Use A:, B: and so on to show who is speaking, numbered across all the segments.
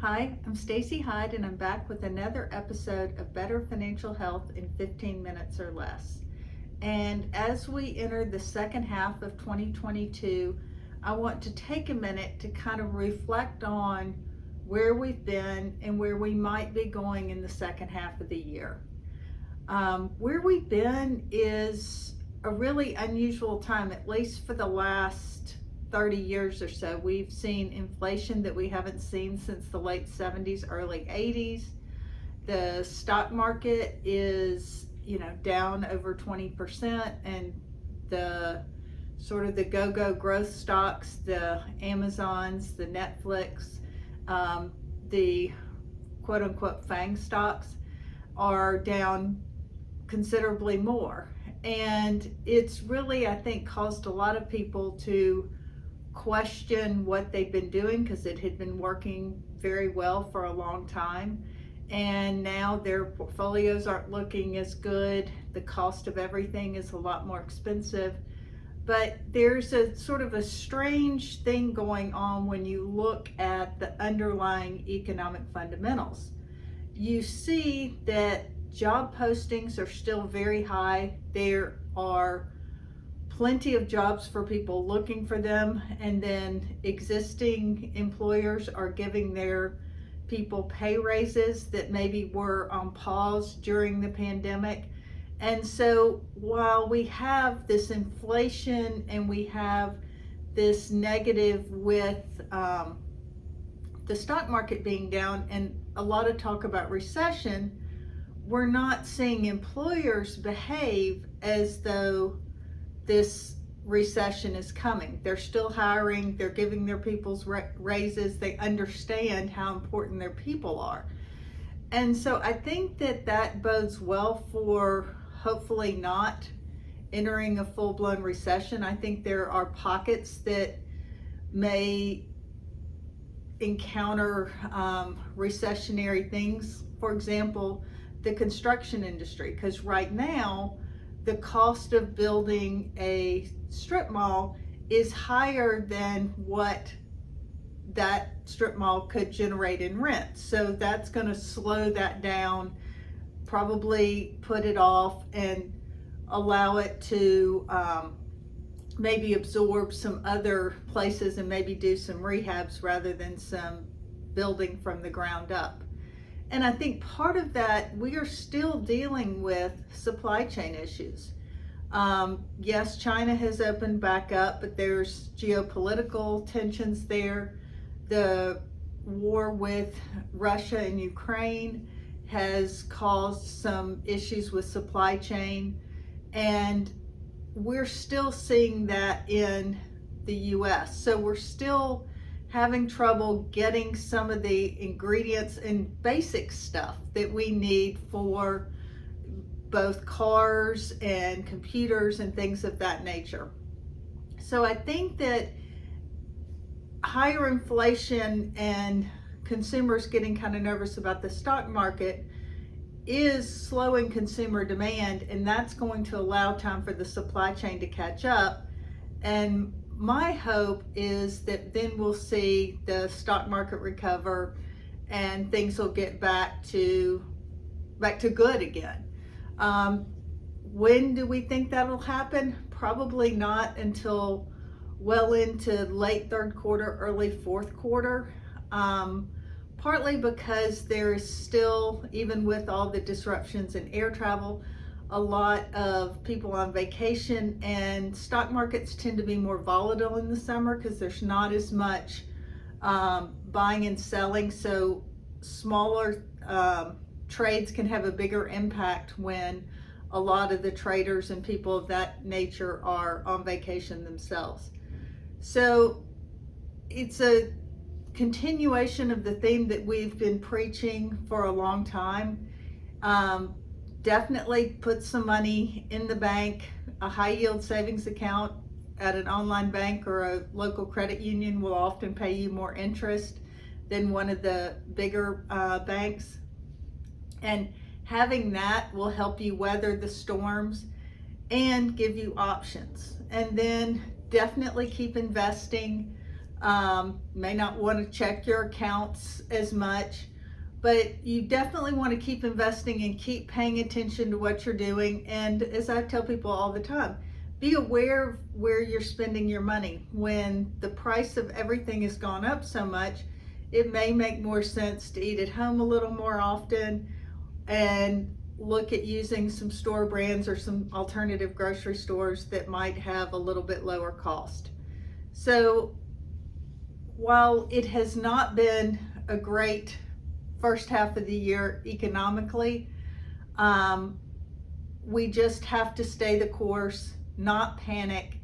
A: Hi, I'm Stacey Hyde and I'm back with another episode of Better Financial Health in 15 minutes or less. And as we enter the second half of 2022, I want to take a minute to kind of reflect on where we've been and where we might be going in the second half of the year. Where we've been is a really unusual time, at least for the last 30 years or so. We've seen inflation that we haven't seen since the late 70s, early 80s. The stock market is, down over 20%, and the the go-go growth stocks, the Amazons, the Netflix, the quote-unquote FANG stocks are down considerably more. And it's really, I think, caused a lot of people to question what they've been doing because it had been working very well for a long time. And now their portfolios aren't looking as good. The cost of everything is a lot more expensive. But there's a sort of a strange thing going on when you look at the underlying economic fundamentals. You see that job postings are still very high. There are plenty of jobs for people looking for them, and then existing employers are giving their people pay raises that maybe were on pause during the pandemic. And so while we have this inflation and we have this negative with the stock market being down and a lot of talk about recession, we're not seeing employers behave as though this recession is coming. They're still hiring, they're giving their people's raises, they understand how important their people are. And so I think that that bodes well for hopefully not entering a full-blown recession. I think there are pockets that may encounter recessionary things. For example, the construction industry, because right now the cost of building a strip mall is higher than what that strip mall could generate in rent. So that's going to slow that down, probably put it off and allow it to maybe absorb some other places and maybe do some rehabs rather than some building from the ground up. And I think part of that, we are still dealing with supply chain issues. Yes, China has opened back up, but there's geopolitical tensions there. The war with Russia and Ukraine has caused some issues with supply chain, and we're still seeing that in the US. So we're still having trouble getting some of the ingredients and basic stuff that we need for both cars and computers and things of that nature. So I think that higher inflation and consumers getting kind of nervous about the stock market is slowing consumer demand, and that's going to allow time for the supply chain to catch up. And my hope is that then we'll see the stock market recover and things will get back to good again. When do we think that'll happen? Probably not until well into late third quarter, early fourth quarter. Partly because there is still, even with all the disruptions in air travel, a lot of people on vacation, and stock markets tend to be more volatile in the summer because there's not as much buying and selling. So smaller trades can have a bigger impact when a lot of the traders and people of that nature are on vacation themselves. So it's a continuation of the theme that we've been preaching for a long time. Definitely put some money in the bank. A high yield savings account at an online bank or a local credit union will often pay you more interest than one of the bigger banks. And having that will help you weather the storms and give you options. And then definitely keep investing. may not want to check your accounts as much, but you definitely want to keep investing and keep paying attention to what you're doing. And as I tell people all the time, be aware of where you're spending your money. When the price of everything has gone up so much, it may make more sense to eat at home a little more often and look at using some store brands or some alternative grocery stores that might have a little bit lower cost. So while it has not been a great first half of the year economically, we just have to stay the course, not panic,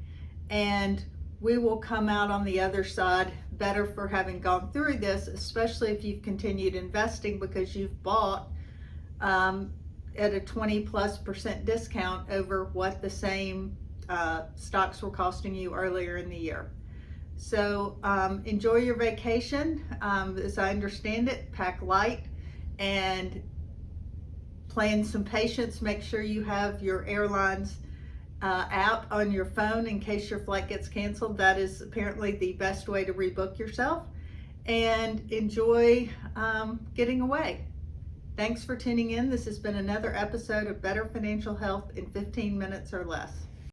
A: and we will come out on the other side better for having gone through this, especially if you've continued investing because you've bought at a 20+% discount over what the same stocks were costing you earlier in the year. So enjoy your vacation. As I understand it, pack light and plan some patience. Make sure you have your airline's app on your phone in case your flight gets canceled. That is apparently the best way to rebook yourself. And enjoy getting away. Thanks for tuning in. This has been another episode of Better Financial Health in 15 Minutes or Less.